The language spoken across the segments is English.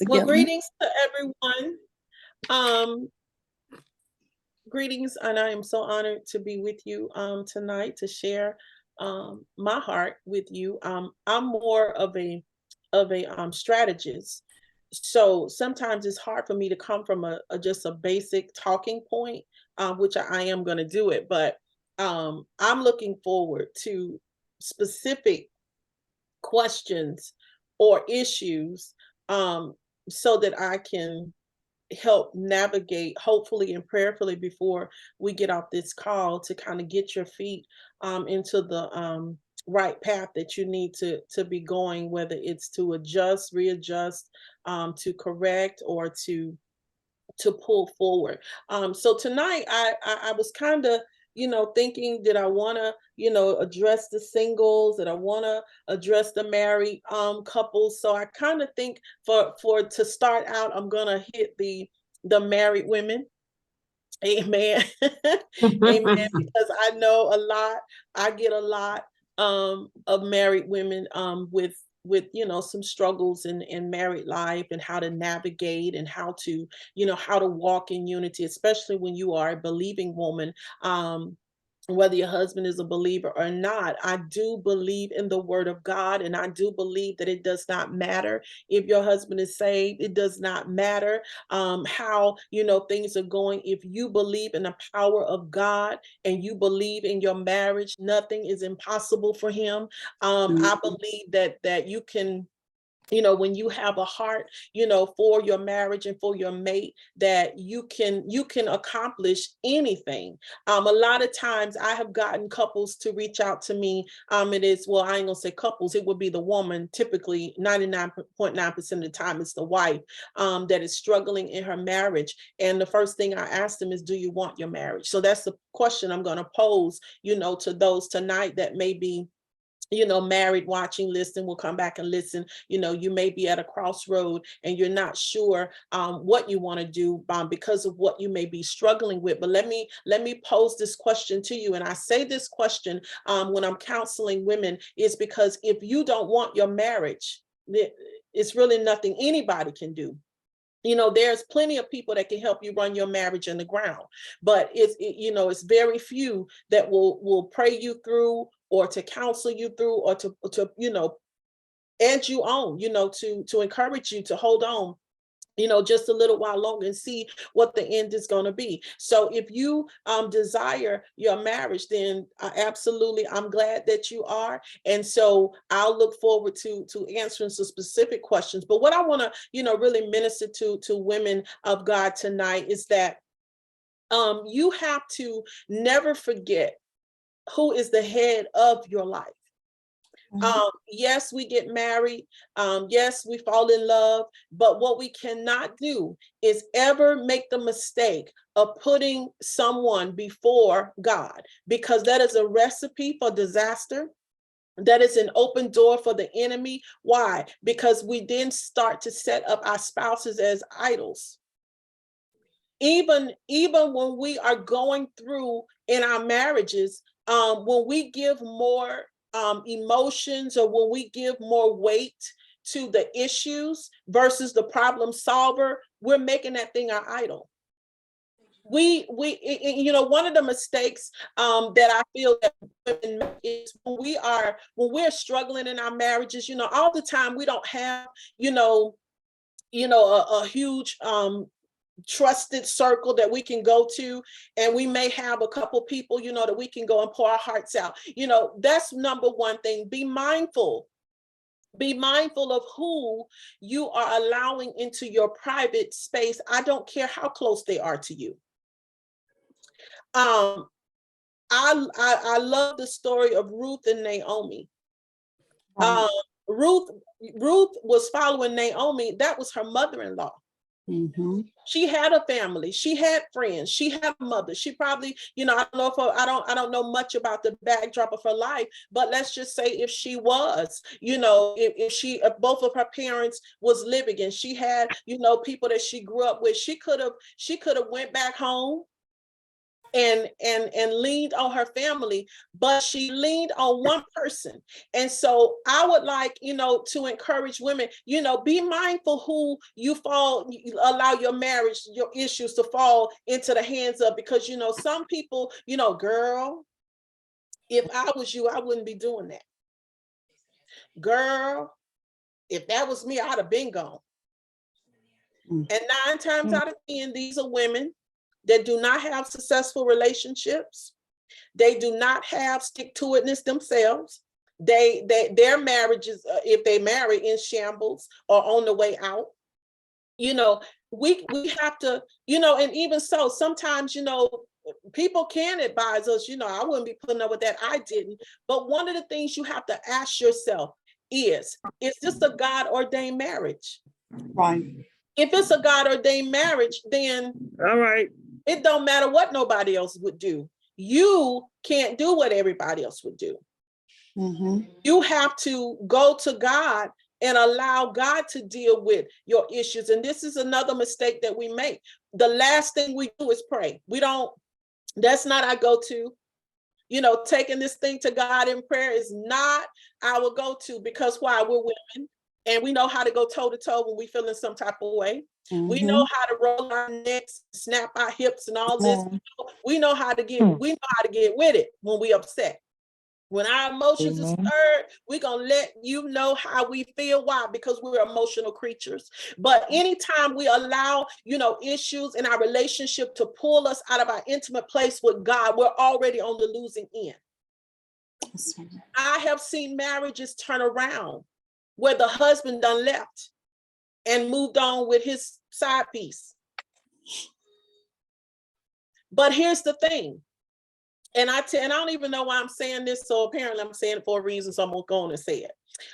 Well, together. greetings to everyone. Um, Greetings, and I am so honored to be with you tonight to share my heart with you. I'm more of a strategist, so sometimes it's hard for me to come from a just a basic talking point, which I am going to do it, but I'm looking forward to specific questions or issues um, so that I can help navigate, hopefully and prayerfully, before we get off this call, to kind of get your feet into the right path that you need to be going, whether it's to adjust, readjust, to correct, or to pull forward. So tonight I was kind of, thinking, did I want to, address the singles, that I want to address the married couples. So I kind of think for to start out, I'm gonna hit the married women. Amen. Amen. Because I know a lot, I get a lot of married women with some struggles in married life, and how to navigate, and how to how to walk in unity, especially when you are a believing woman. Whether your husband is a believer or not, I do believe in the word of God, and I do believe that it does not matter if your husband is saved. It does not matter how things are going. If you believe in the power of God and you believe in your marriage, nothing is impossible for him. I believe that you can, when you have a heart for your marriage and for your mate, that you can accomplish anything. A lot of times I have gotten couples to reach out to me. It is, well, I ain't gonna say couples, it would be the woman. Typically 99.9% of the time it's the wife that is struggling in her marriage, and the first thing I ask them is, do you want your marriage? So that's the question I'm going to pose to those tonight that may be married, watching, listen, will come back and listen. You may be at a crossroad and you're not sure what you want to do because of what you may be struggling with. But let me pose this question to you. And I say this question when I'm counseling women, is because if you don't want your marriage, it's really nothing anybody can do. There's plenty of people that can help you run your marriage in the ground, but it's very few that will pray you through, or to counsel you through, or to edge you on, to encourage you to hold on just a little while longer and see what the end is going to be. So if you desire your marriage, then absolutely, I'm glad that you are. And so I'll look forward to answering some specific questions. But what I want to, really minister to women of God tonight is that you have to never forget who is the head of your life. Yes, we get married. Yes, we fall in love. But what we cannot do is ever make the mistake of putting someone before God, because that is a recipe for disaster. That is an open door for the enemy. Why? Because we then start to set up our spouses as idols. Even when we are going through in our marriages, when we give more emotions, or when we give more weight to the issues versus the problem solver, we're making that thing our idol. One of the mistakes that I feel that women make is when we're struggling in our marriages. All the time we don't have a huge trusted circle that we can go to, and we may have a couple people that we can go and pour our hearts out. That's number one thing. Be mindful of who you are allowing into your private space. I don't care how close they are to you. I love the story of Ruth and Naomi. Ruth was following Naomi. That was her mother-in-law. She had a family, she had friends, she had a mother. She probably, I don't know much about the backdrop of her life, but let's just say if she was, if both of her parents was living, and she had, people that she grew up with, she could have went back home and leaned on her family, but she leaned on one person. And so I would like, to encourage women, be mindful who you allow your marriage, your issues to fall into the hands of, because some people, girl, if I was you, I wouldn't be doing that. Girl, if that was me, I'd have been gone. And 9 times out of 10, these are women that do not have successful relationships. They do not have stick-to-itness themselves. Their marriages, if they marry, in shambles or on the way out. We have to, and even so, sometimes, people can advise us, I wouldn't be putting up with that. I didn't. But one of the things you have to ask yourself is this a God-ordained marriage? Right. If it's a God-ordained marriage, then all right, it don't matter what nobody else would do. You can't do what everybody else would do. You have to go to God and allow God to deal with your issues. And this is another mistake that we make. The last thing we do is pray. That's not our go-to. Taking this thing to God in prayer is not our go-to, because why? We're women. And we know how to go toe to toe when we feel in some type of way. We know how to roll our necks, snap our hips, and all this. We know how to get with it when we upset. When our emotions are stirred, we're gonna let you know how we feel. Why? Because we're emotional creatures. But anytime we allow, issues in our relationship to pull us out of our intimate place with God, we're already on the losing end. I have seen marriages turn around where the husband done left and moved on with his side piece. But here's the thing, and I don't even know why I'm saying this, so apparently I'm saying it for a reason, so I'm gonna go on and say it.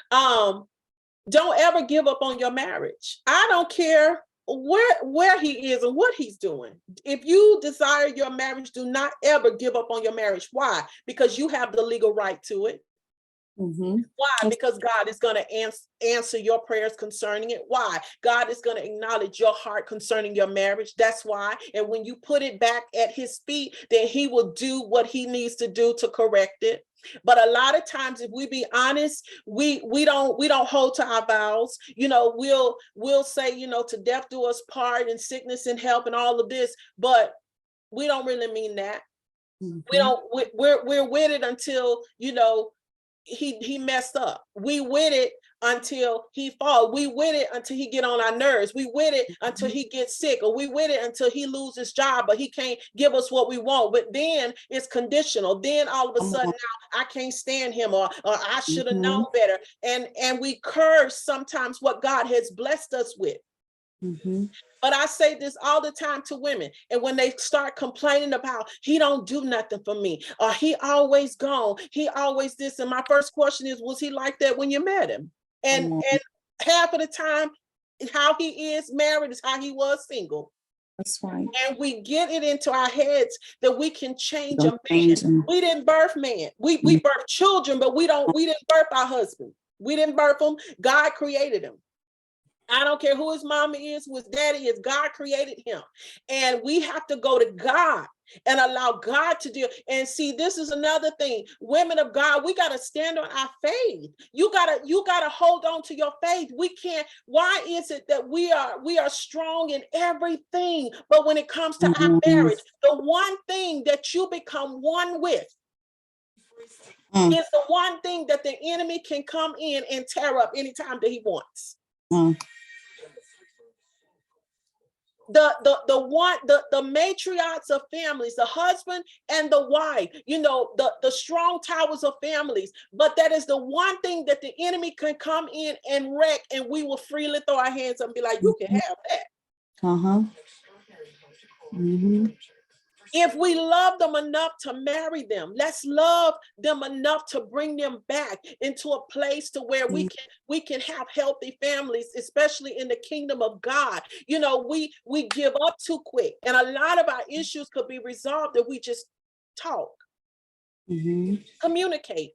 Don't ever give up on your marriage. I don't care where he is and what he's doing. If you desire your marriage, do not ever give up on your marriage. Why? Because you have the legal right to it. Why? Because God is going to answer your prayers concerning it. Why? God is going to acknowledge your heart concerning your marriage. That's why. And when you put it back at his feet, then he will do what he needs to do to correct it. But a lot of times, if we be honest, we don't hold to our vows. We'll say, to death do us part, and sickness and health and all of this, but we don't really mean that. We're with it until, he messed up. We with it until he fall. We with it until he get on our nerves. We with it until he gets sick, or we with it until he loses his job, but he can't give us what we want. But then it's conditional. Then all of a sudden now I can't stand him, or I should have known better. And we curse sometimes what God has blessed us with. But I say this all the time to women, and when they start complaining about, he don't do nothing for me, or he always gone, he always this, and my first question is, was he like that when you met him? And half of the time, how he is married is how he was single. That's right. And we get it into our heads that we can change a man. We didn't birth man. We birthed children, but we didn't birth our husband. We didn't birth him. God created him. I don't care who his mama is, who his daddy is, God created him. And we have to go to God and allow God to deal. And see, this is another thing. Women of God, we got to stand on our faith. You gotta hold on to your faith. We can't. Why is it that we are strong in everything, but when it comes to our marriage, the one thing that you become one with is the one thing that the enemy can come in and tear up anytime that he wants. The matriarchs of families, the husband and the wife, the strong towers of families. But that is the one thing that the enemy can come in and wreck, and we will freely throw our hands up and be like, you can have that. If we love them enough to marry them, let's love them enough to bring them back into a place to where we can have healthy families, especially in the kingdom of God. We give up too quick, and a lot of our issues could be resolved if we just talk, communicate.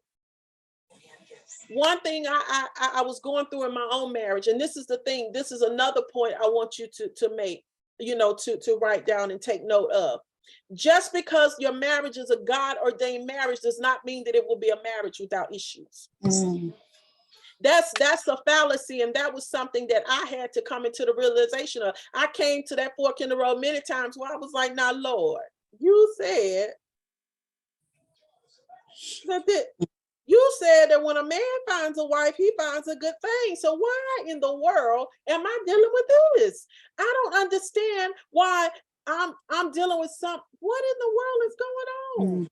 One thing I was going through in my own marriage, and this is the thing, this is another point I want you to make, to write down and take note of. Just because your marriage is a God-ordained marriage does not mean that it will be a marriage without issues. Mm. That's a fallacy, and that was something that I had to come into the realization of. I came to that fork in the road many times where I was like, now, Lord, you said that when a man finds a wife, he finds a good thing. So why in the world am I dealing with this? I don't understand why I'm dealing with what in the world is going on? Mm.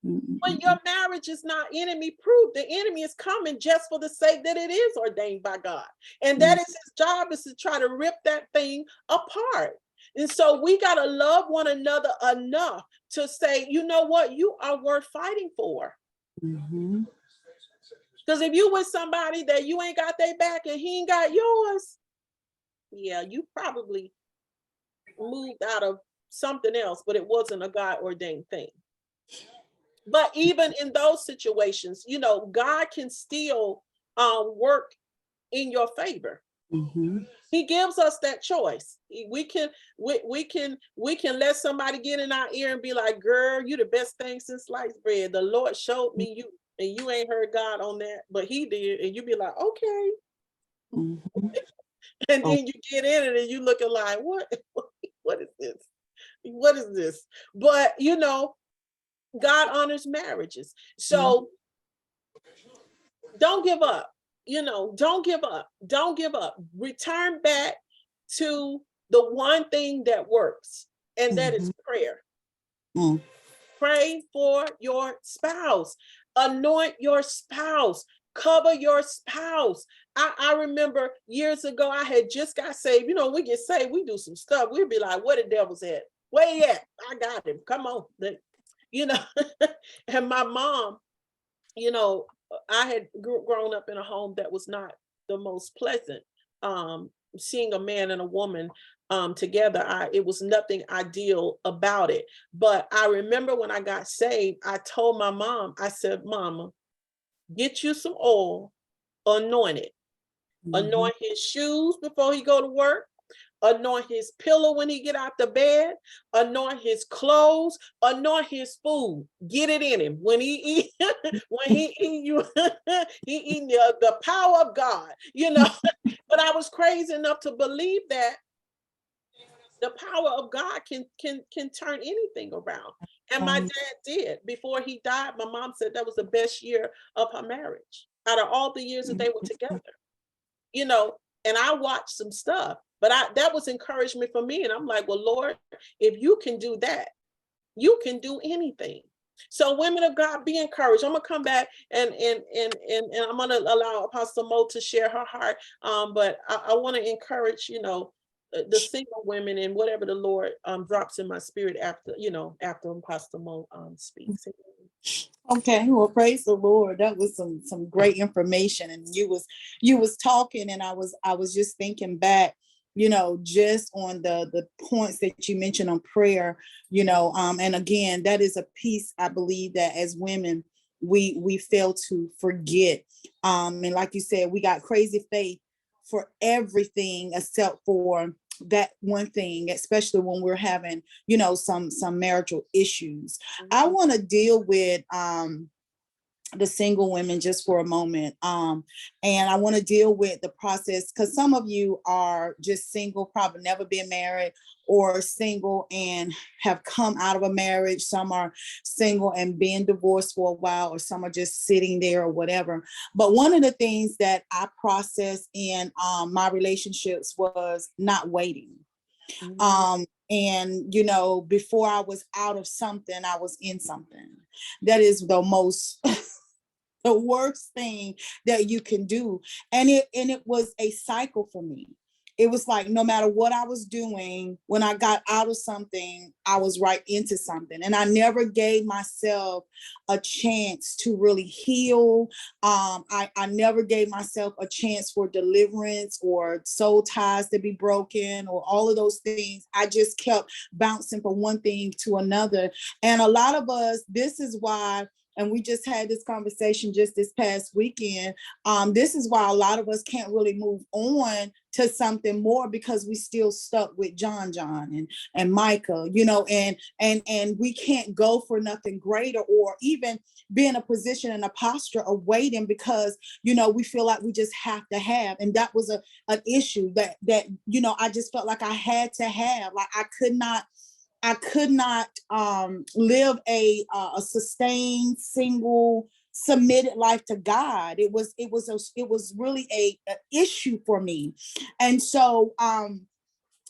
Mm. When your marriage is not enemy proof, the enemy is coming just for the sake that it is ordained by God. And that is his job, is to try to rip that thing apart. And so we got to love one another enough to say, you know what, you are worth fighting for. Mm-hmm. Because if you with somebody that you ain't got their back and he ain't got yours, yeah, you probably moved out of something else, but it wasn't a God ordained thing. But even in those situations, you know, God can still work in your favor. Mm-hmm. He gives us that choice. We can let somebody get in our ear and be like, girl, you the best thing since sliced bread. The Lord showed me you, and you ain't heard God on that, but he did. And you be like, okay. Mm-hmm. And Oh. then you get in it and you looking like, what is this? What is this? But you know, God honors marriages. So don't give up. You know, don't give up. Don't give up. Return back to the one thing that works, and that is prayer. Mm. Pray for your spouse. Anoint your spouse. Cover your spouse. I remember years ago, I had just got saved. You know, we get saved, we do some stuff. We'd be like, where the devil's at? Where he at? I got him. Come on. You know, and my mom, you know, I had grown up in a home that was not the most pleasant. Seeing a man and a woman together, it was nothing ideal about it. But I remember when I got saved, I told my mom, I said, Mama, get you some oil, anoint it. Anoint his shoes before he go to work. Anoint his pillow when he get out the bed. Anoint his clothes. Anoint his food. Get it in him when he eat. When he eat, you he eating the power of God. You know. But I was crazy enough to believe that the power of God can turn anything around. And my dad did. Before he died, my mom said that was the best year of her marriage out of all the years that they were together. You know, and I watched some stuff, but that was encouragement for me. And I'm like, well, Lord, if you can do that, you can do anything. So women of God, be encouraged. I'm gonna come back and I'm gonna allow Apostle Mo to share her heart. But I want to encourage, you know, the single women and whatever the Lord drops in my spirit after, you know, after Apostle Mo speaks. Okay, well, praise the Lord. That was some great information, and you was talking, and I was just thinking back, you know, just on the points that you mentioned on prayer, you know, and again, that is a piece I believe that as women we fail to forget, and like you said, we got crazy faith for everything except for that one thing, especially when we're having, you know, some marital issues. I want to deal with the single women just for a moment. And I want to deal with the process, because some of you are just single, probably never been married, or single and have come out of a marriage. Some are single and been divorced for a while, or some are just sitting there or whatever. But one of the things that I processed in my relationships was not waiting. And you know, before I was out of something, I was in something. That is the most the worst thing that you can do. And it was a cycle for me. It was like no matter what I was doing, when I got out of something, I was right into something. And I never gave myself a chance to really heal. I never gave myself a chance for deliverance or soul ties to be broken or all of those things. I just kept bouncing from one thing to another. And a lot of us, this is why and we just had this conversation just this past weekend. This is why a lot of us can't really move on to something more, because we still stuck with John and Micah, and we can't go for nothing greater, or even be in a position and a posture of waiting, because we feel like we just have to have. And that was an issue that I just felt like I had to have. Like I could not live a sustained, single, submitted life to God. It was really a issue for me. And so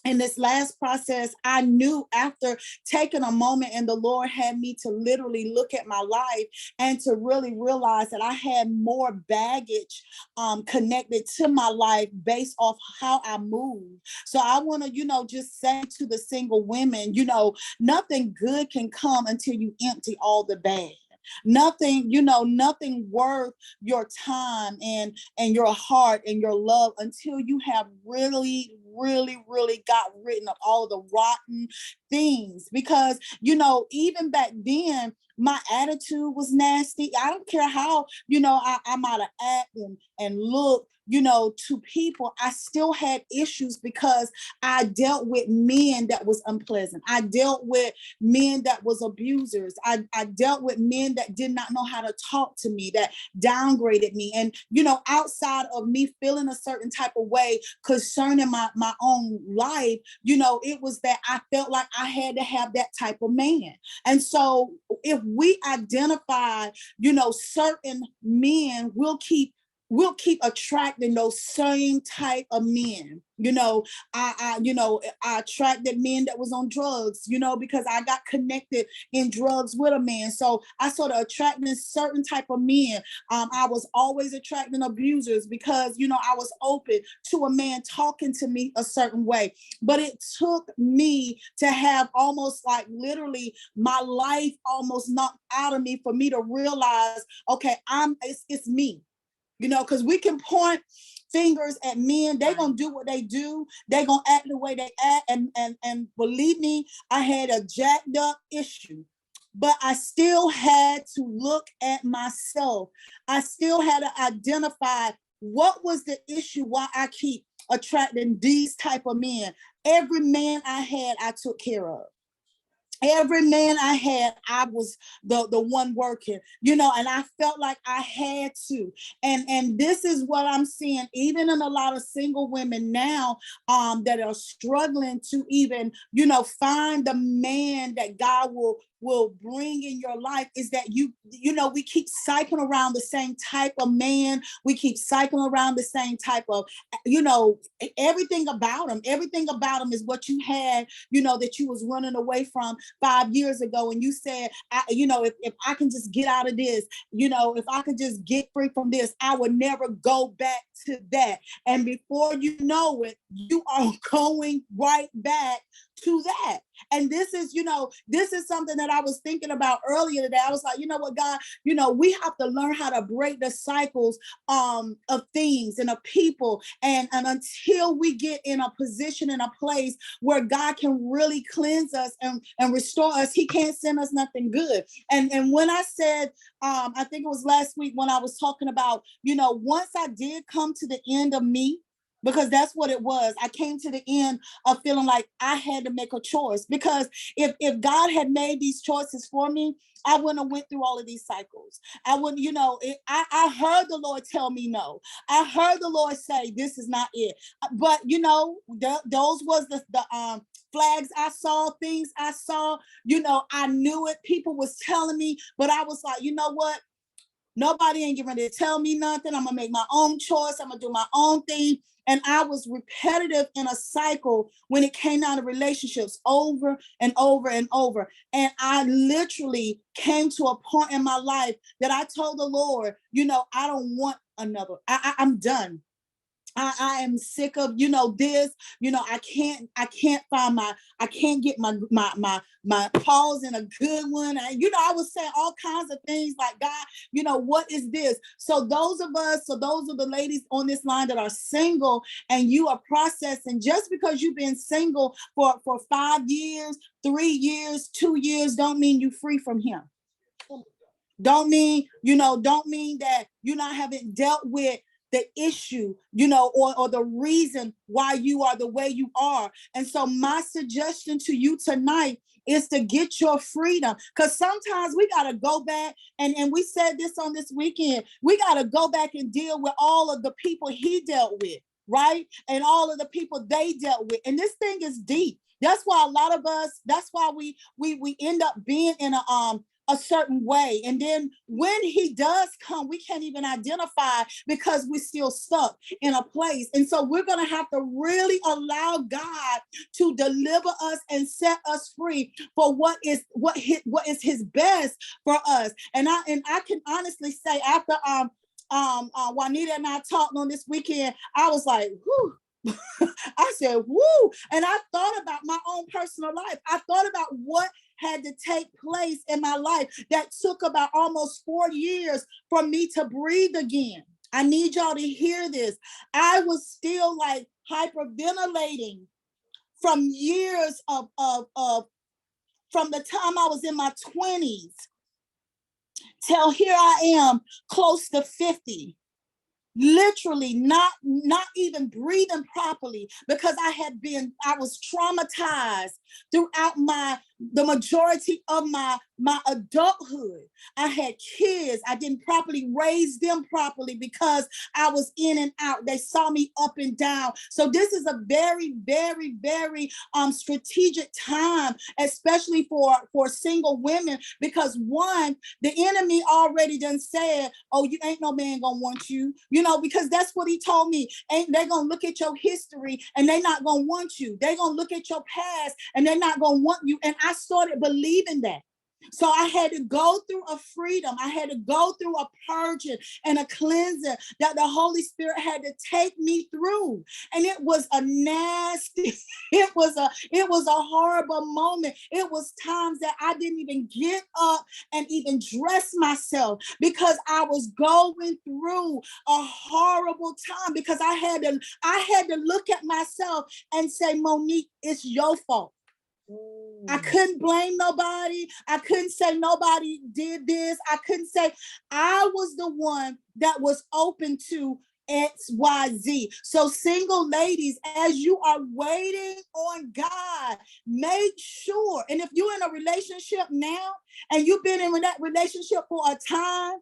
in this last process, I knew, after taking a moment, and the Lord had me to literally look at my life and to really realize that I had more baggage connected to my life based off how I move. So I want to, just say to the single women, nothing good can come until you empty all the bad. Nothing worth your time and your heart and your love until you have really, really, really got rid of all the rotten things. Because even back then, my attitude was nasty. I don't care how I might have acted and looked to people. I still had issues because I dealt with men that was unpleasant. I dealt with men that was abusers. I dealt with men that did not know how to talk to me, that downgraded me. And outside of me feeling a certain type of way concerning my own life, it was that I felt like I had to have that type of man. And so if we identify certain men, we'll keep attracting those same type of men. I attracted men that was on drugs, because I got connected in drugs with a man. So I started attracting certain type of men. I was always attracting abusers because, I was open to a man talking to me a certain way. But it took me to have almost like literally my life almost knocked out of me for me to realize, okay, it's me. Because we can point fingers at men. They're gonna do what they do. They're gonna act the way they act. And believe me, I had a jacked up issue, but I still had to look at myself. I still had to identify what was the issue, why I keep attracting these type of men. Every man I had, I took care of. Every man I had, I was the one working, and I felt like I had to. And this is what I'm seeing, even in a lot of single women now, that are struggling to even, find the man that God will bring in your life, is that we keep cycling around the same type of man. We keep cycling around the same type of, everything about him. Everything about him is what you had, that you was running away from 5 years ago. And you said, if I can just get out of this, if I could just get free from this, I would never go back to that. And before you know it, you are going right back to that. And this is something that I was thinking about earlier today. I was like, you know what, God, we have to learn how to break the cycles of things and of people. And until we get in a position, in a place where God can really cleanse us and restore us, he can't send us nothing good. And when I said, I think it was last week when I was talking about, once I did come to the end of me, because that's what it was. I came to the end of feeling like I had to make a choice, because if God had made these choices for me, I wouldn't have went through all of these cycles. I wouldn't, I heard the Lord tell me no. I heard the Lord say, this is not it. But, those was the flags I saw, things I saw, I knew it. People was telling me, but I was like, you know what? Nobody ain't getting ready to tell me nothing. I'm going to make my own choice. I'm going to do my own thing. And I was repetitive in a cycle when it came down to relationships, over and over and over. And I literally came to a point in my life that I told the Lord, I don't want another. I'm done. I am sick of, this, I can't get my pause in a good one. And, I was saying all kinds of things like, God, what is this? So those of the ladies on this line that are single and you are processing, just because you've been single for 5 years, 3 years, 2 years, don't mean you're free from him. Don't mean, don't mean that you not haven't dealt with the issue, or the reason why you are the way you are. And so my suggestion to you tonight is to get your freedom. Because sometimes we got to go back, and we said this on this weekend, we got to go back and deal with all of the people he dealt with, right? And all of the people they dealt with. And this thing is deep. That's why a lot of us, that's why we end up being in a certain way. And then when he does come, we can't even identify because we're still stuck in a place. And so we're going to have to really allow God to deliver us and set us free for what is his best for us. And I can honestly say, after Juanita and I talked on this weekend, I was like, whew. I said, woo. And I thought about my own personal life. I thought about what had to take place in my life that took about almost 4 years for me to breathe again. I need y'all to hear this. I was still like hyperventilating from years of from the time I was in my 20s till here I am close to 50. Literally not even breathing properly because I was traumatized throughout the majority of my adulthood. I had kids. I didn't properly raise them properly because I was in and out. They saw me up and down. So this is a very, very, very strategic time, especially for single women, because one, the enemy already done said, oh, you ain't no man gonna want you, because that's what he told me. Ain't they gonna look at your history and they not gonna want you. They gonna look at your past and they're not gonna want you. And I started believing that. So I had to go through a freedom. I had to go through a purging and a cleansing that the Holy Spirit had to take me through. And it was a nasty, it was a horrible moment. It was times that I didn't even get up and even dress myself because I was going through a horrible time, because I had to look at myself and say, Monique, it's your fault. I couldn't blame nobody. I couldn't say nobody did this. I couldn't say, I was the one that was open to XYZ. So single ladies, as you are waiting on God, make sure, and if you're in a relationship now and you've been in that relationship for a time,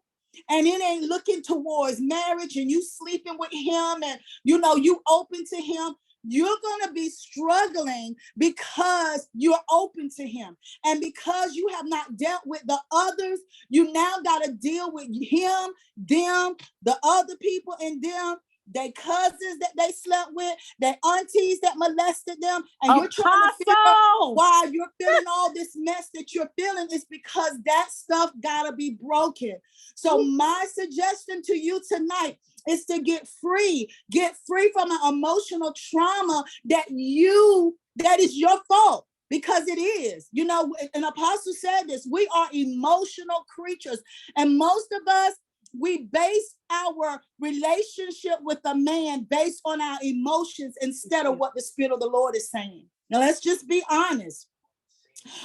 and it ain't looking towards marriage, and you sleeping with him, and you open to him, you're going to be struggling because you're open to him. And because you have not dealt with the others, you now got to deal with him, them, the other people in them, their cousins that they slept with, their aunties that molested them. And you're trying to figure out why you're feeling all this mess that you're feeling is because that stuff got to be broken. So my suggestion to you tonight is to get free from an emotional trauma that is your fault, because it is. An apostle said this, we are emotional creatures, and most of us, we base our relationship with a man based on our emotions instead of what the Spirit of the Lord is saying. Now let's just be honest.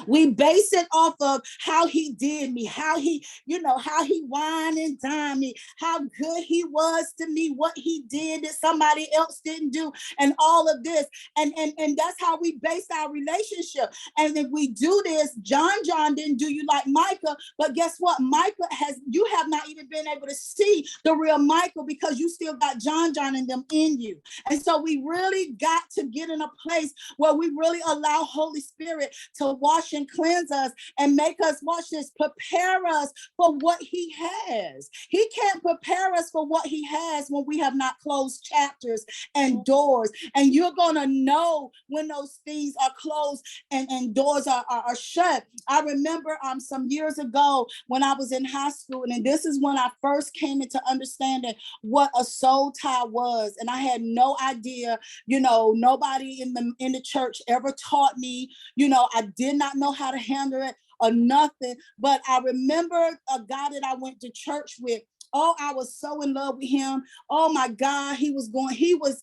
We base it off of how he did me, how he whined and dined me, how good he was to me, what he did that somebody else didn't do, and all of this. And that's how we base our relationship. And if we do this, John didn't do you like Micah, but guess what? You have not even been able to see the real Michael because you still got John and them in you. And so we really got to get in a place where we really allow Holy Spirit to wash and cleanse us and make us, watch this, prepare us for what he has. He can't prepare us for what he has when we have not closed chapters and doors. And you're going to know when those things are closed and doors are shut. I remember some years ago when I was in high school, and this is when I first came into understanding what a soul tie was. And I had no idea, nobody in the church ever taught me, I did not know how to handle it or nothing. But I remember a guy that I went to church with. Oh, I was so in love with him. Oh my God, he was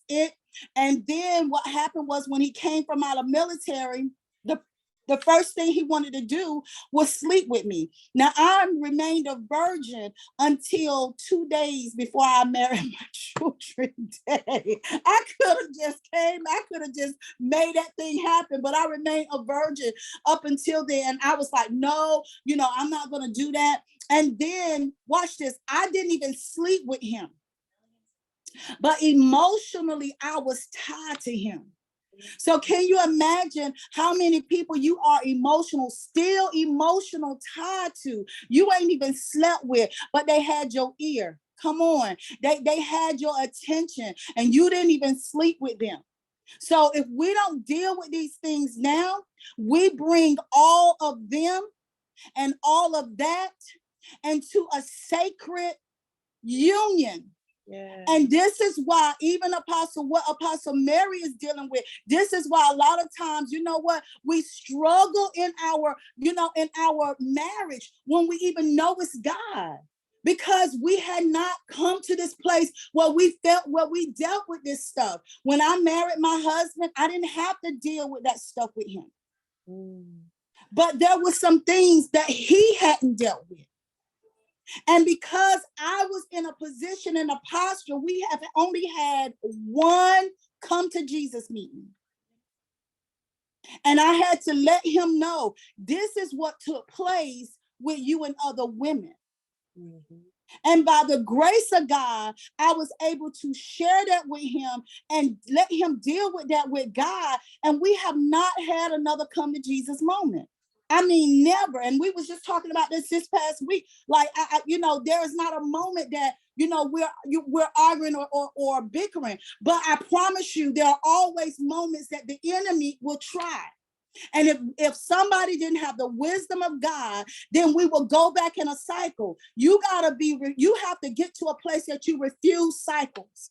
it. And then what happened was when he came from out of military, The first thing he wanted to do was sleep with me. Now, I remained a virgin until 2 days before I married my children day. I could have just came, I could have just made that thing happen, but I remained a virgin up until then. I was like, no, I'm not going to do that. And then, watch this, I didn't even sleep with him, but emotionally, I was tied to him. So can you imagine how many people you are still emotional tied to? You ain't even slept with, but they had your ear. Come on. They had your attention and you didn't even sleep with them. So if we don't deal with these things now, we bring all of them and all of that into a sacred union. Yeah. And this is why even what Apostle Mary is dealing with, this is why a lot of times, we struggle in our marriage when we even know it's God, because we had not come to this place where we dealt with this stuff. When I married my husband, I didn't have to deal with that stuff with him. But there were some things that he hadn't dealt with. And because I was in a position, in a posture, we have only had one come to Jesus meeting. And I had to let him know, this is what took place with you and other women. Mm-hmm. And by the grace of God, I was able to share that with him and let him deal with that with God. And we have not had another come to Jesus moment. I mean, never. And we was just talking about this past week. Like, there is not a moment that, we're arguing or bickering. But I promise you, there are always moments that the enemy will try. And if somebody didn't have the wisdom of God, then we will go back in a cycle. You have to get to a place that you refuse cycles.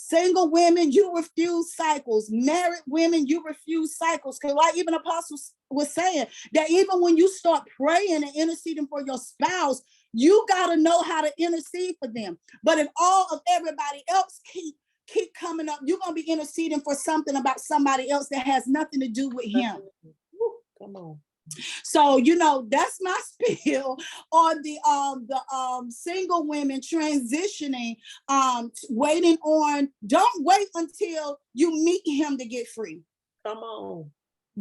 Single women, you refuse cycles. Married women, you refuse cycles. Because like even Apostles was saying, that even when you start praying and interceding for your spouse, you got to know how to intercede for them. But if all of everybody else keep coming up, you're going to be interceding for something about somebody else that has nothing to do with him. Come on. So, that's my spiel on the single women transitioning, waiting on, don't wait until you meet him to get free. Come on.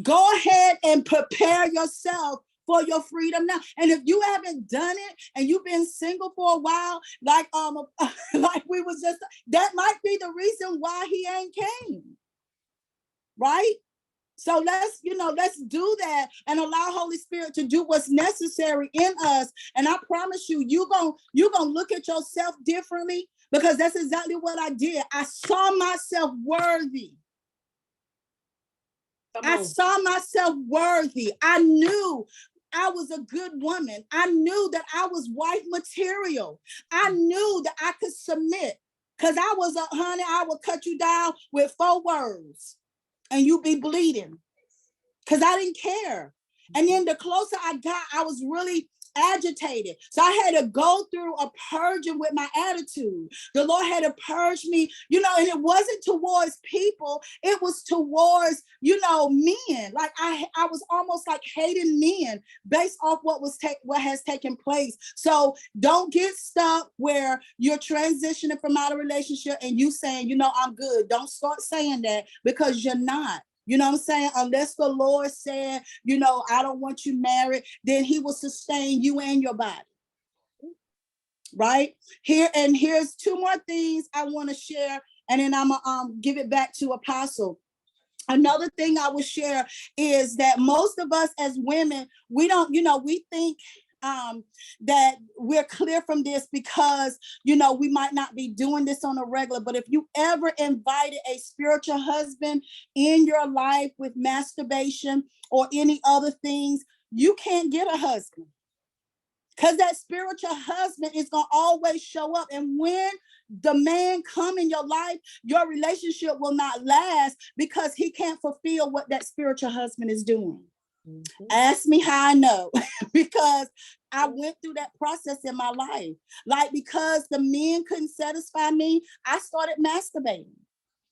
Go ahead and prepare yourself for your freedom now. And if you haven't done it and you've been single for a while, like we was just, that might be the reason why he ain't came. Right? So let's do that and allow Holy Spirit to do what's necessary in us. And I promise you, you're gonna look at yourself differently, because that's exactly what I did. I saw myself worthy. I saw myself worthy. I knew I was a good woman. I knew that I was wife material. I knew that I could submit, because I was honey, I would cut you down with 4 words. And you be bleeding, because I didn't care. And then the closer I got, I was really agitated. So I had to go through a purging with my attitude. The Lord had to purge me, and it wasn't towards people. It was towards, men. Like I was almost like hating men based off what has taken place. So don't get stuck where you're transitioning from out of relationship and you saying, I'm good. Don't start saying that, because you're not. You know what I'm saying? Unless the Lord said, I don't want you married, then he will sustain you and your body. Right? Here's 2 more things I want to share, and then I'm going to give it back to Apostle. Another thing I would share is that most of us as women, we don't, we think that we're clear from this because, we might not be doing this on a regular, but if you ever invited a spiritual husband in your life with masturbation or any other things, you can't get a husband, because that spiritual husband is going to always show up. And when the man come in your life, your relationship will not last, because he can't fulfill what that spiritual husband is doing. Mm-hmm. Ask me how I know, because I went through that process in my life. Like, because the men couldn't satisfy me, I started masturbating.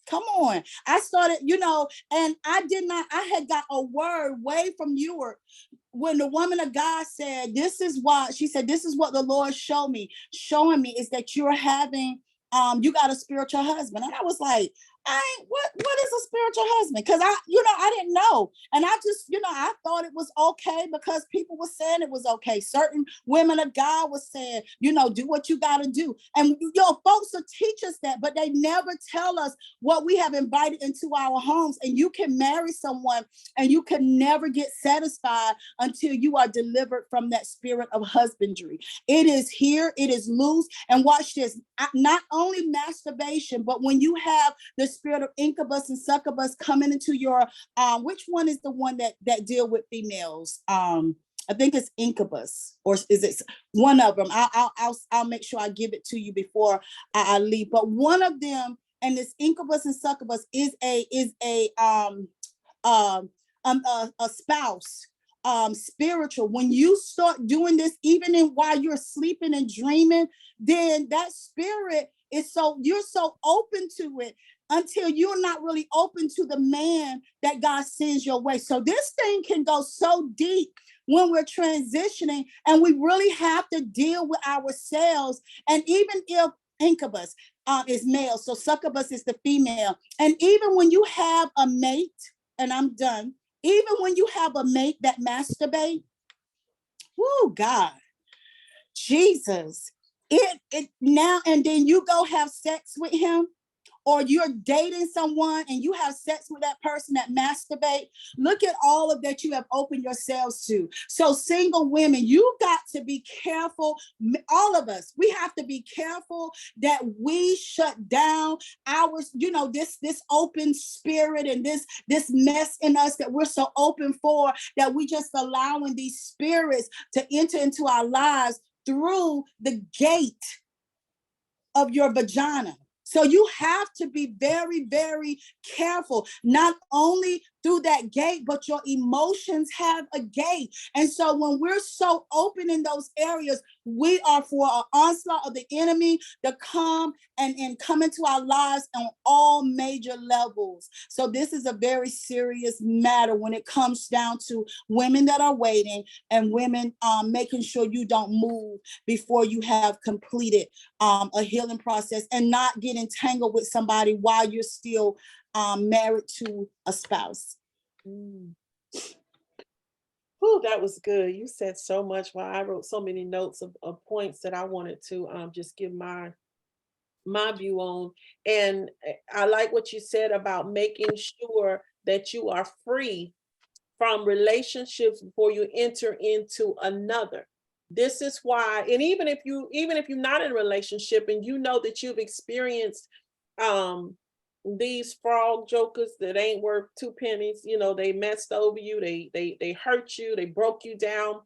Come on. I started, and I had got a word way from you when the woman of God said, she said, this is what the Lord showing me is that you're having, you got a spiritual husband. And I was like, what is a spiritual husband? Because I didn't know. And I just, I thought it was okay because people were saying it was okay. Certain women of God was saying, do what you got to do. And folks will teach us that, but they never tell us what we have invited into our homes. And you can marry someone and you can never get satisfied until you are delivered from that spirit of husbandry. It is here, it is loose. And watch this, not only masturbation, but when you have the spirit of incubus and succubus coming into your, which one is the one that deal with females? I think it's incubus, or is it one of them? I'll make sure I give it to you before I leave. But one of them, and this incubus and succubus is a spouse, spiritual. When you start doing this, even while you're sleeping and dreaming, then that spirit is you're so open to it until you're not really open to the man that God sends your way. So this thing can go so deep when we're transitioning, and we really have to deal with ourselves. And even if incubus is male, so succubus is the female. And even when you have a mate, and I'm done, even when you have a mate that masturbate, oh God, Jesus, it now and then you go have sex with him, or you're dating someone and you have sex with that person that masturbate. Look at all of that you have opened yourselves to. So single women, you got to be careful. All of us, we have to be careful that we shut down this open spirit and this mess in us that we're so open for, that we just allowing these spirits to enter into our lives through the gate of your vagina. So you have to be very, very careful, not only through that gate, but your emotions have a gate. And so when we're so open in those areas, we are for an onslaught of the enemy to come and come into our lives on all major levels. So this is a very serious matter when it comes down to women that are waiting and women making sure you don't move before you have completed a healing process, and not get entangled with somebody while you're still married to a spouse. Oh, that was good. You said so much. While I wrote so many notes of points that I wanted to just give my view on. And I like what you said about making sure that you are free from relationships before you enter into another. This is why, and even if you're not in a relationship and you know that you've experienced these frog jokers that ain't worth two pennies, they messed over you, they hurt you, they broke you down.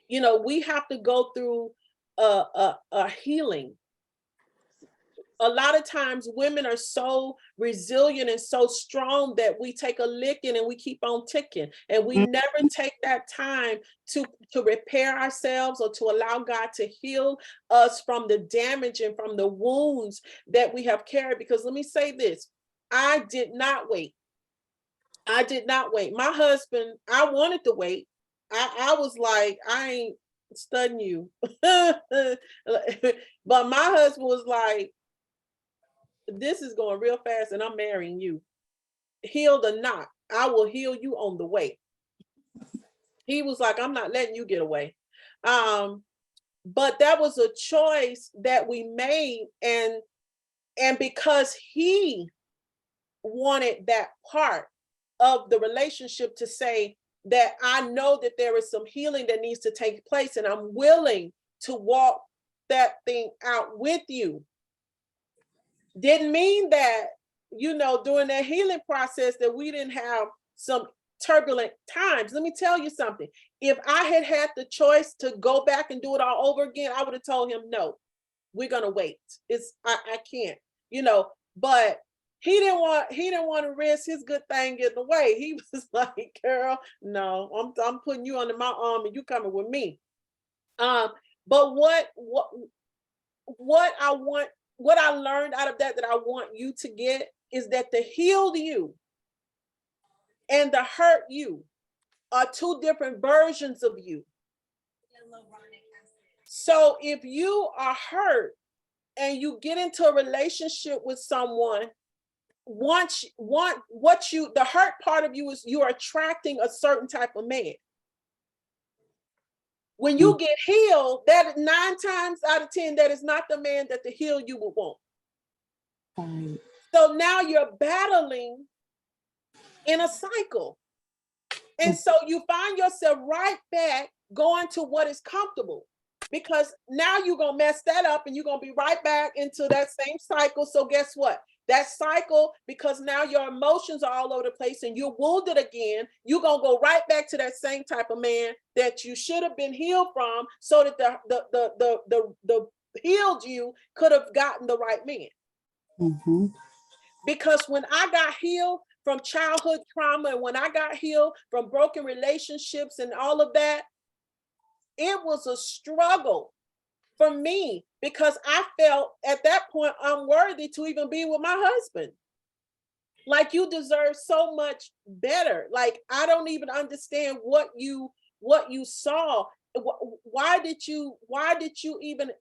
We have to go through a healing. A lot of times women are so resilient and so strong that we take a licking and we keep on ticking, and we never take that time to repair ourselves or to allow God to heal us from the damage and from the wounds that we have carried. Because let me say this, I did not wait. My husband, I wanted to wait. I was like, I ain't studying you. But my husband was like, this is going real fast and I'm marrying you. Healed or not, I will heal you on the way. He was like, I'm not letting you get away. But that was a choice that we made. And because he wanted that part of the relationship to say that I know that there is some healing that needs to take place and I'm willing to walk that thing out with you. Didn't mean that, during that healing process that we didn't have some turbulent times. Let me tell you something. If I had the choice to go back and do it all over again, I would have told him, no, we're going to wait. I can't, but he didn't want to risk his good thing getting away. He was like, girl, no, I'm putting you under my arm and you coming with me. But what I learned out of that I want you to get is that the healed you and the hurt you are two different versions of you. So if you are hurt and you get into a relationship with someone, the hurt part of you is you are attracting a certain type of man. When you get healed, that 9 times out of 10, that is not the man that the healed you would want. Right. So now you're battling in a cycle. And so you find yourself right back going to what is comfortable, because now you're going to mess that up and you're going to be right back into that same cycle. So guess what? That cycle, because now your emotions are all over the place and you're wounded again, you're going to go right back to that same type of man that you should have been healed from, so that the healed you could have gotten the right man. Mm-hmm. Because when I got healed from childhood trauma, and when I got healed from broken relationships and all of that, it was a struggle for me, because I felt at that point unworthy to even be with my husband. Like, you deserve so much better. Like, I don't even understand what you saw. Why did you even,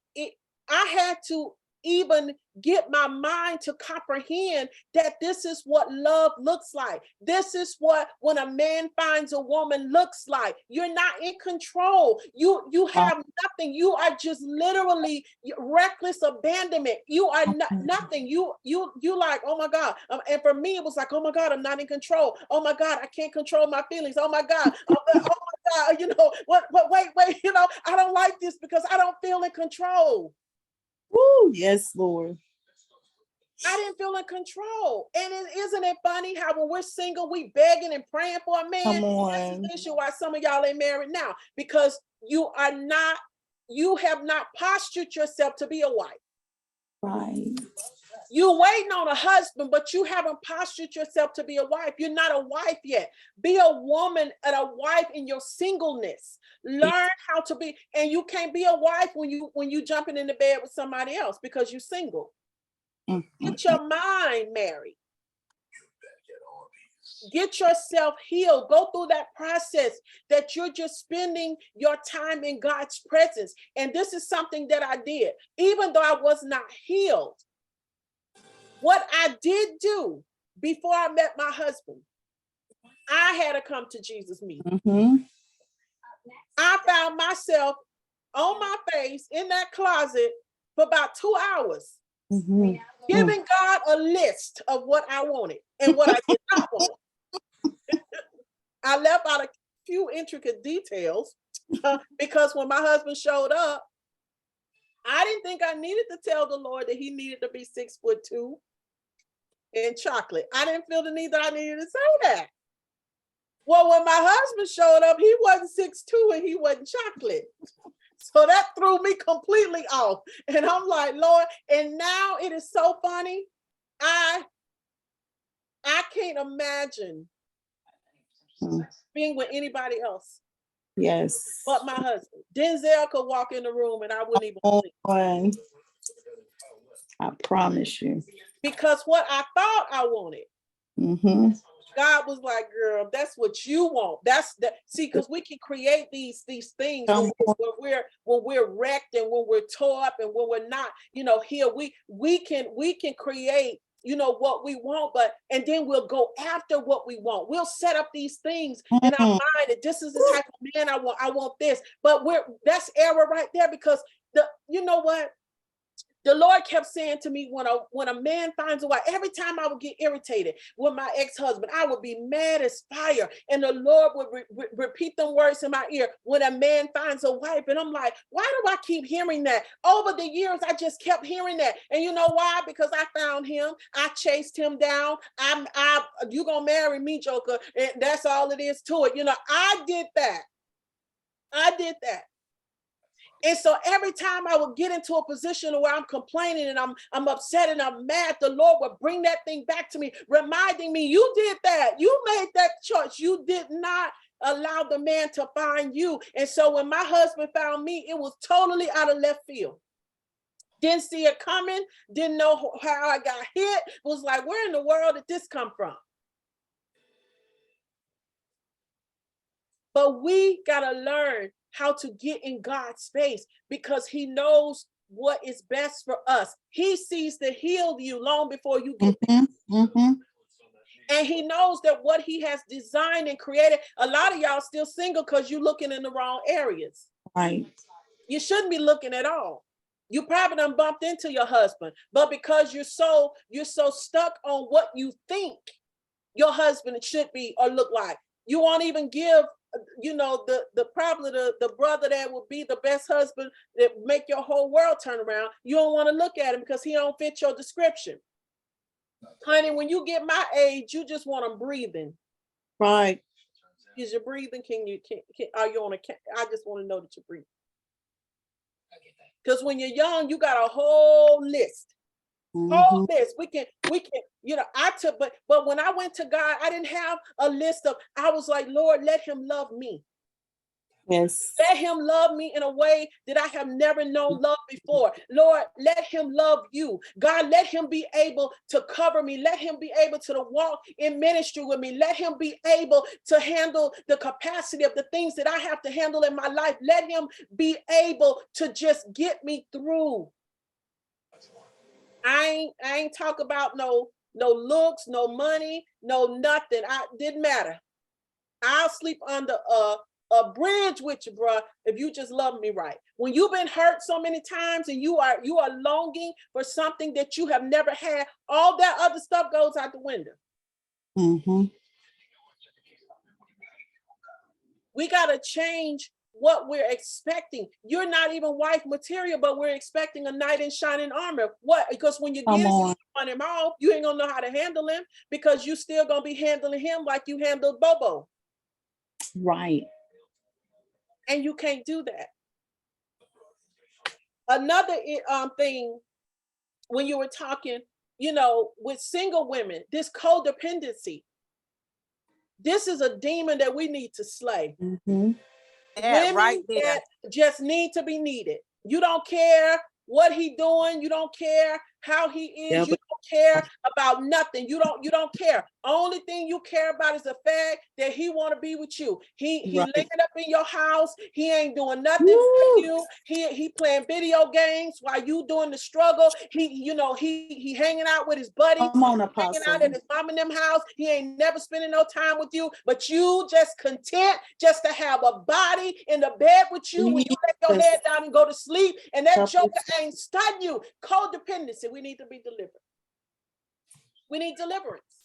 I had to even get my mind to comprehend that this is what love looks like. This is what, when a man finds a woman, looks like. You're not in control. You have nothing. You are just literally reckless abandonment. You are nothing. You like, oh my God. And for me, it was like, oh my God, I'm not in control. Oh my God, I can't control my feelings. Oh my God. Oh my God, wait, I don't like this because I don't feel in control. Woo, yes, Lord. I didn't feel in control. And isn't it funny how when we're single, we begging and praying for a man? Come on. That's the issue why some of y'all ain't married now, because you have not postured yourself to be a wife. Right. You're waiting on a husband, but you haven't postured yourself to be a wife. You're not a wife yet. Be a woman and a wife in your singleness. Learn how to be, and you can't be a wife when you jumping in the bed with somebody else because you're single. Mm-hmm. Get your mind married. Get yourself healed. Go through that process that you're just spending your time in God's presence. And this is something that I did, even though I was not healed. What I did do before I met my husband, I had to come to Jesus meeting. Mm-hmm. I found myself on my face in that closet for about 2 hours, mm-hmm. giving God a list of what I wanted and what I did not want. I left out a few intricate details because when my husband showed up, I didn't think I needed to tell the Lord that he needed to be 6'2" and chocolate. I didn't feel the need that I needed to say that. Well, when my husband showed up, he wasn't 6'2" and he wasn't chocolate. So that threw me completely off. And I'm like, Lord, and now it is so funny. I can't imagine being with anybody else. Yes. But my husband. Denzel could walk in the room and I wouldn't even think. I promise you. Because what I thought I wanted, mm-hmm. God was like, girl, that's what you want. See, because we can create these things when we're wrecked and when we're tore up and when we're not, here, we can create, what we want, and then we'll go after what we want. We'll set up these things in our mind that this is the type of man I want. I want this, but that's error right there, because you know what? The Lord kept saying to me, when a man finds a wife, every time I would get irritated with my ex-husband, I would be mad as fire. And the Lord would repeat them words in my ear, when a man finds a wife. And I'm like, why do I keep hearing that? Over the years, I just kept hearing that. And you know why? Because I found him. I chased him down. You gonna marry me, Joker. And that's all it is to it. I did that. And so every time I would get into a position where I'm complaining and I'm upset and I'm mad, the Lord would bring that thing back to me, reminding me, you did that. You made that choice. You did not allow the man to find you. And so when my husband found me, it was totally out of left field. Didn't see it coming, didn't know how I got hit, was like, where in the world did this come from? But we got to learn how to get in God's space, because he knows what is best for us. He sees to heal you long before you get there. And he knows that what he has designed and created, a lot of y'all still single because you're looking in the wrong areas. Right. You shouldn't be looking at all. You probably done bumped into your husband, but because you're so stuck on what you think your husband should be or look like, you won't even give, you know, the probably the brother that would be the best husband that make your whole world turn around. You don't want to look at him because he don't fit your description. Honey, when you get my age, you just want them breathing. Right. Is you breathing? Are you on a? I just want to know that you're breathing. Because when you're young, you got a whole list. Whole list. We can, you know, I took, but when I went to God, I didn't have a list of, I was like, Lord, let him love me. Yes. Let him love me in a way that I have never known love before. Lord, let him love you. God, let him be able to cover me. Let him be able to walk in ministry with me. Let him be able to handle the capacity of the things that I have to handle in my life. Let him be able to just get me through. I ain't talk about no looks, no money, no nothing. I didn't matter. I'll sleep under a bridge with you, bro, if you just love me right. When you've been hurt so many times and you are longing for something that you have never had, all that other stuff goes out the window. We got to change what we're expecting. You're not even wife material, but we're expecting a knight in shining armor. What? Because when you get him on him off, you ain't gonna know how to handle him, because you still gonna be handling him like you handled Bobo. Right. And you can't do that. Another thing, when you were talking, you know, with single women, this codependency, this is a demon that we need to slay. Yeah, Women right there. that just need to be needed. You don't care what he doing. You don't care how he is. Yeah, you don't care about nothing. You don't care. Only thing you care about is the fact that he want to be with you. He laying up in your house. He ain't doing nothing for you. He playing video games while you doing the struggle. He hanging out with his buddies. Come on, hanging out at his mom and them house. He ain't never spending no time with you, but you just content just to have a body in the bed with you when you let your head down and go to sleep, and that joker ain't stunning you. Codependency. We need to be delivered. We need deliverance,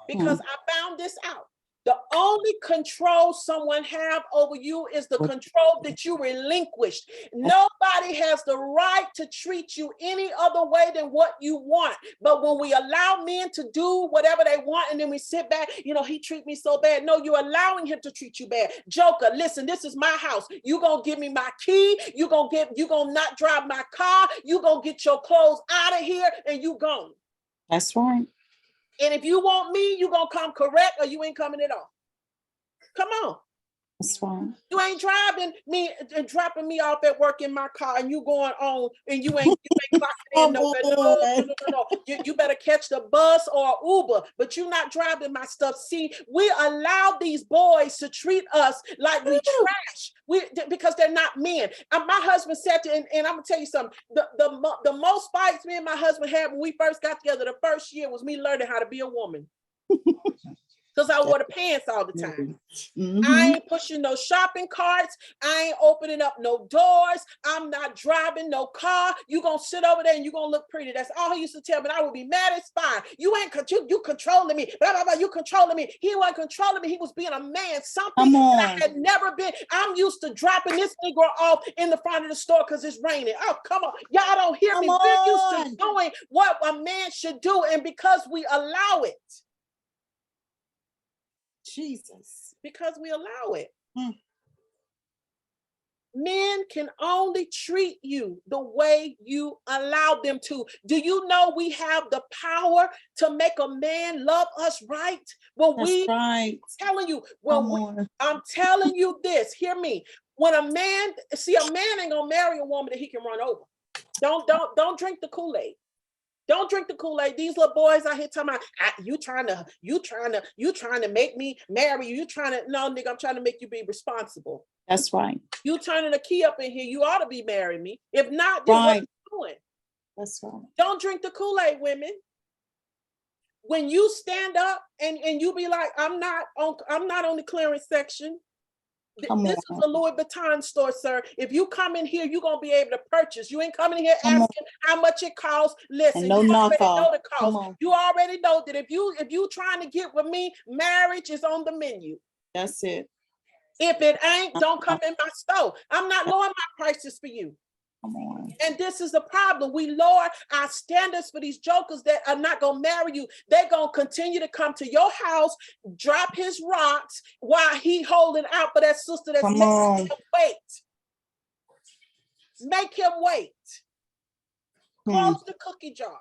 because I found this out. The only control someone have over you is the control that you relinquished. Nobody has the right to treat you any other way than what you want. But when we allow men to do whatever they want, and then we sit back, you know, he treat me so bad. No, you're allowing him to treat you bad. Joker, listen, this is my house. You gonna give me my key. You gonna not drive my car. You gonna get your clothes out of here, and you gone. That's right. And if you want me, you gonna come correct, or you ain't coming at all. Come on. That's fine. You ain't driving me and dropping me off at work in my car, and you going on, and you ain't clocking in nowhere. No. You better catch the bus or Uber, but you not driving my stuff. See, we allow these boys to treat us like we trash. Because they're not men. My husband said and I'm gonna tell you something. The most fights me and my husband had when we first got together, the first year, was me learning how to be a woman. Because I wore the pants all the time. I ain't pushing no shopping carts. I ain't opening up no doors. I'm not driving no car. You gonna sit over there and you gonna look pretty. That's all he used to tell me. I would be mad as fire. You controlling me. Blah, blah, blah. You controlling me. He wasn't controlling me. He was being a man. Something that I had never been. I'm used to dropping this Negro off in the front of the store because it's raining. Oh, come on. Y'all don't hear me. We're used to doing what a man should do. And because we allow it. Jesus. Because we allow it. Men can only treat you the way you allow them to. Do you know we have the power to make a man love us right? I'm telling you this, hear me. When a man ain't gonna marry a woman that he can run over. Don't drink the Kool-Aid. Don't drink the Kool-Aid. These little boys out here talking about you trying to make me marry you. No, nigga, I'm trying to make you be responsible. That's right. You turning a key up in here, you ought to be marrying me. If not, then what are you doing? That's right. Don't drink the Kool-Aid, women. When you stand up and you be like, I'm not on the clearance section. This is a Louis Vuitton store, sir. If you come in here, you're gonna be able to purchase. You ain't coming in here asking how much it costs. Listen, no you already knockoff. know the cost. You already know that if you trying to get with me, marriage is on the menu. That's it. If it ain't, don't come in my store. I'm not lowering my prices for you. Come on. And this is the problem. We lower our standards for these jokers that are not going to marry you. They're going to continue to come to your house, drop his rocks while he holding out for that sister that's making him wait. Make him wait. Close the cookie jar.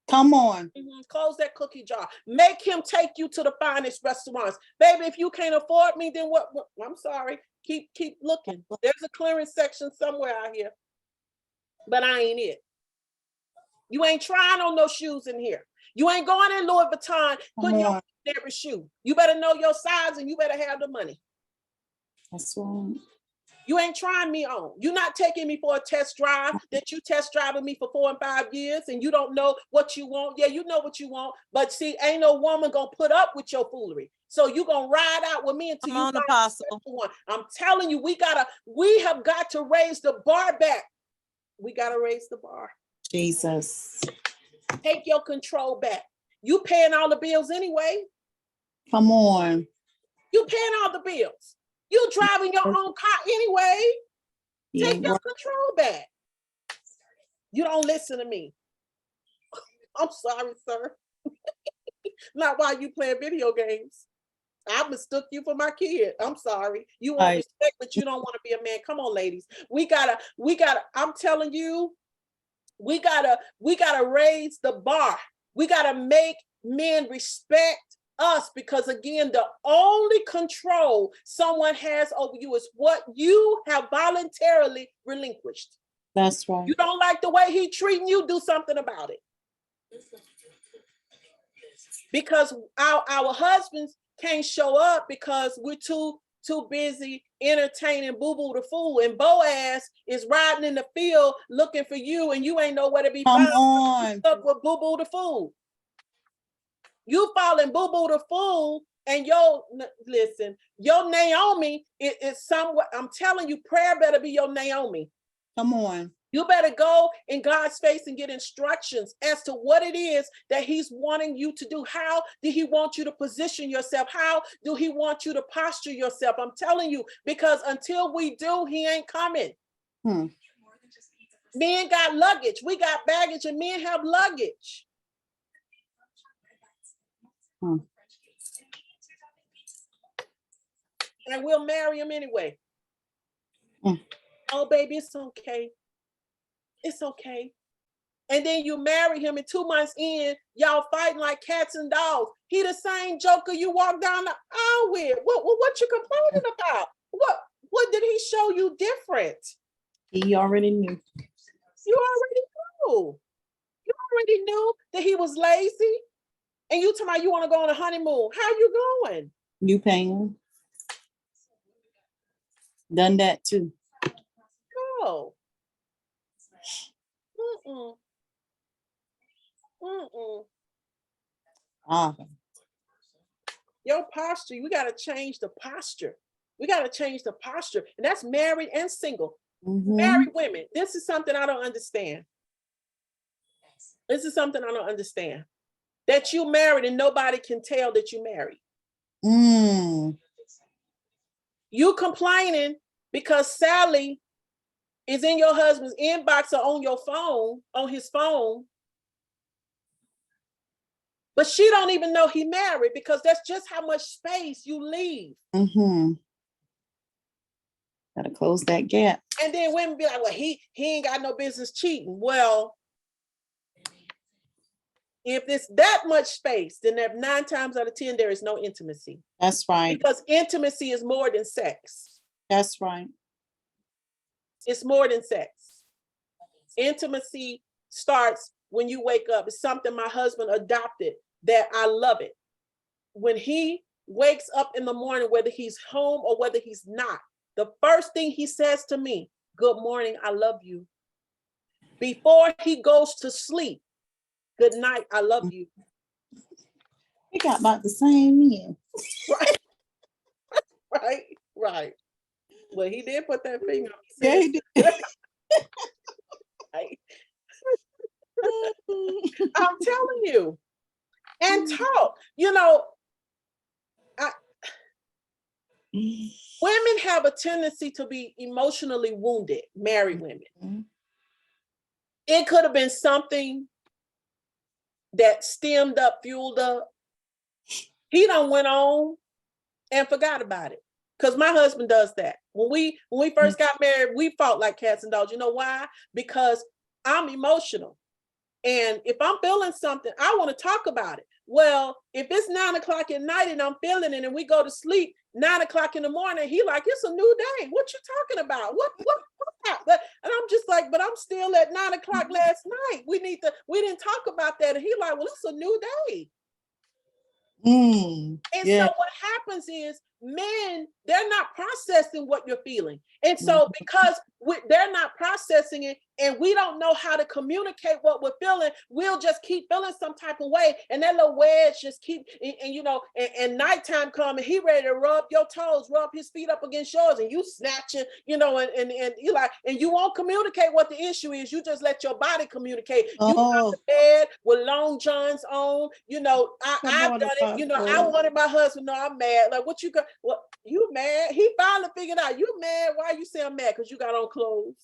Come on. Close that cookie jar. Make him take you to the finest restaurants. Baby, if you can't afford me, then what? I'm sorry. Keep looking. There's a clearance section somewhere out here. But I ain't it. You ain't trying on no shoes in here. You ain't going in Louis Vuitton, putting your in every shoe. You better know your size and you better have the money. That's right. You ain't trying me on. You're not taking me for a test drive that you test driving me for 4 and 5 years and you don't know what you want. Yeah, you know what you want. But see, ain't no woman gonna put up with your foolery. So you gonna ride out with me until you find the special one. I'm telling you, we have got to raise the bar back. We got to raise the bar. Jesus. Take your control back. You paying all the bills anyway. Come on. You paying all the bills. You driving your own car anyway. Take your control back. You don't listen to me. I'm sorry, sir. Not while you playing video games. I mistook you for my kid. I'm sorry. You want respect, but you don't want to be a man. Come on, ladies. We gotta, I'm telling you, we gotta raise the bar. We gotta make men respect us because again, the only control someone has over you is what you have voluntarily relinquished. That's right. You don't like the way he treating you, do something about it. Because our husbands can't show up because we're too busy entertaining Boo Boo the Fool, and Boaz is riding in the field looking for you, and you ain't nowhere to be found. Come on. Stuck with Boo Boo the Fool. You following Boo Boo the Fool, and your Naomi is somewhat. I'm telling you, prayer better be your Naomi. Come on. You better go in God's face and get instructions as to what it is that he's wanting you to do. How did he want you to position yourself? How do he want you to posture yourself? I'm telling you, because until we do, he ain't coming. Men got luggage. We got baggage, and men have luggage. And we'll marry him anyway. Oh, baby, it's okay. It's okay. And then you marry him, and 2 months in, y'all fighting like cats and dogs. He the same joker you walk down the aisle with. What you complaining about? What did he show you different? He already knew. You already knew. You already knew that he was lazy. And you talking about you want to go on a honeymoon. How you going? You paying? Done that too. No. Your posture, we got to change the posture. We got to change the posture. And that's married and single. Married women. This is something I don't understand. This is something I don't understand. That you married and nobody can tell that you married. You complaining because Sally is in your husband's inbox or on your phone, on his phone. But she don't even know he married because that's just how much space you leave. Gotta close that gap. And then women be like, well, he ain't got no business cheating. Well, if it's that much space, then 9 times out of 10, there is no intimacy. That's right. Because intimacy is more than sex. That's right. It's more than sex. Intimacy starts when you wake up. It's something my husband adopted that I love it. When he wakes up in the morning, whether he's home or whether he's not, the first thing he says to me, good morning, I love you. Before he goes to sleep, good night, I love you. We got about the same men. Right. Well, he did put that finger on. Yeah, he did. I'm telling you. And talk. You know, women have a tendency to be emotionally wounded, married women. It could have been something that stemmed up, fueled up. He done went on and forgot about it. Because my husband does that. When we first got married, we fought like cats and dogs. You know why? Because I'm emotional. And if I'm feeling something, I want to talk about it. Well, if it's 9 o'clock at night and I'm feeling it and we go to sleep 9 o'clock in the morning, he like, it's a new day. What you talking about? What? And I'm just like, but I'm still at 9 o'clock last night. We didn't talk about that. And he like, well, it's a new day. And so what happens is men, they're not processing what you're feeling. And so because they're not processing it and we don't know how to communicate what we're feeling, we'll just keep feeling some type of way. And that little wedge just keep, and nighttime come and he ready to rub your toes, rub his feet up against yours and you snatching, and you like, and you won't communicate what the issue is. You just let your body communicate. You go to bed with long johns on, I've done it. I wanted my husband, no, I'm mad. Like, what you got? What, you mad? He finally figured out, you mad? Why you say I'm mad? Because you got on clothes.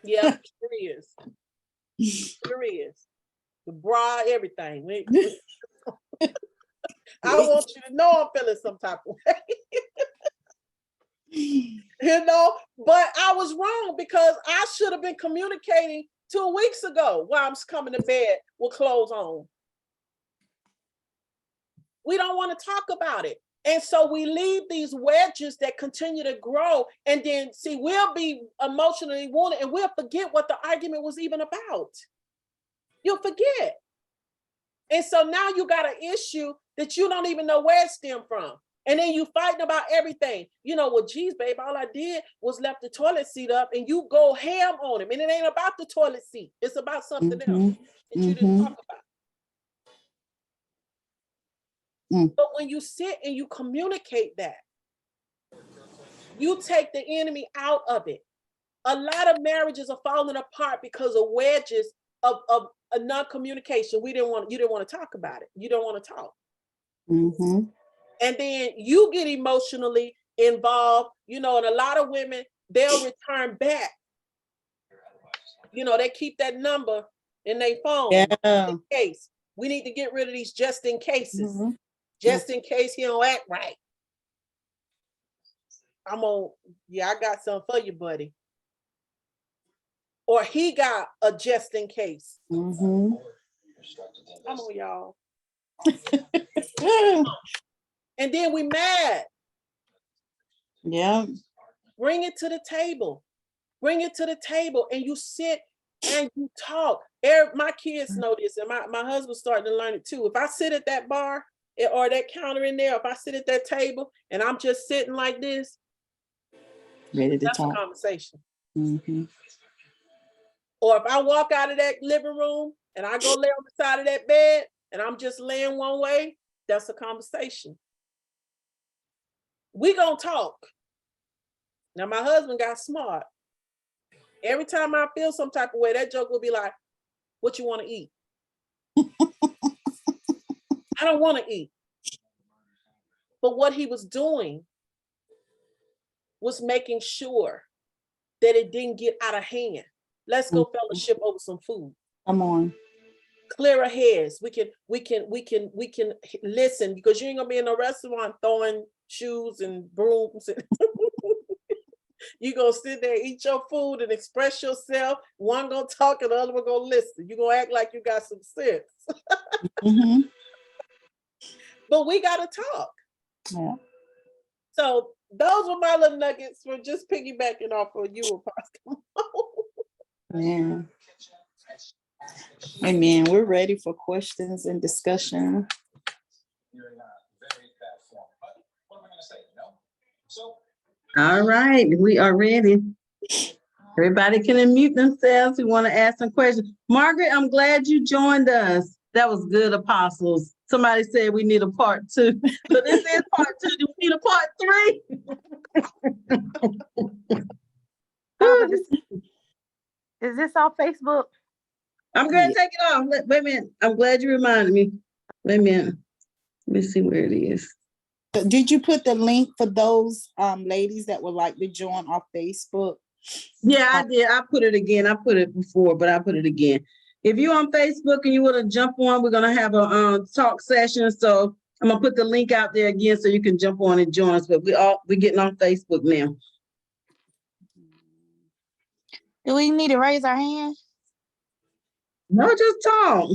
Yeah, sure is. Sure is. The bra, everything. I want you to know I'm feeling some type of way. But I was wrong because I should have been communicating 2 weeks ago while I'm coming to bed with clothes on. We don't want to talk about it. And so we leave these wedges that continue to grow. And then, see, we'll be emotionally wounded and we'll forget what the argument was even about. You'll forget. And so now you got an issue that you don't even know where it stemmed from. And then you fighting about everything. Well, geez, babe, all I did was left the toilet seat up and you go ham on him. And it ain't about the toilet seat. It's about something else that you didn't talk about. But when you sit and you communicate that, you take the enemy out of it. A lot of marriages are falling apart because of wedges of a non-communication. You didn't want to talk about it. You don't want to talk. And then you get emotionally involved, and a lot of women, they'll return back. They keep that number in their phone. Just in case. We need to get rid of these just in cases. Just in case he don't act right. I got something for you, buddy. Or he got a just in case. Come on, y'all. And then we mad. Yeah. Bring it to the table. Bring it to the table and you sit and you talk. My kids know this, and my husband's starting to learn it too. If I sit at that bar or that counter in there, if I sit at that table and I'm just sitting like this, that's a conversation. Or if I walk out of that living room and I go lay on the side of that bed and I'm just laying one way, that's a conversation. We gonna talk. Now my husband got smart. Every time I feel some type of way, that joke will be like, what you want to eat? I don't want to eat. But what he was doing was making sure that it didn't get out of hand. Let's go fellowship over some food. Come on. Clearer heads. We can listen, because you ain't gonna be in a restaurant throwing shoes and brooms. You gonna sit there, eat your food, and express yourself. One gonna talk, and the other one gonna listen. You gonna act like you got some sense. But we gotta talk. Yeah. So those were my little nuggets for just piggybacking off of you, Apostle. Amen. Amen. We're ready for questions and discussion. All right, we are ready. Everybody can unmute themselves who want to ask some questions. Margaret, I'm glad you joined us. That was good, Apostles. Somebody said we need a part 2. So this is part 2. Do we need a part 3? Is this on Facebook? I'm going to take it off. Wait a minute. I'm glad you reminded me. Wait a minute. Let me see where it is. Did you put the link for those ladies that would like to join our Facebook? Yeah, I did. I put it again. I put it before, but I put it again. If you're on Facebook and you want to jump on, we're going to have a talk session. So I'm going to put the link out there again so you can jump on and join us. But we're getting on Facebook now. Do we need to raise our hand? No, just talk.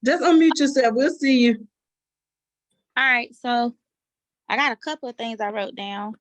Just unmute yourself. We'll see you. All right, so I got a couple of things I wrote down.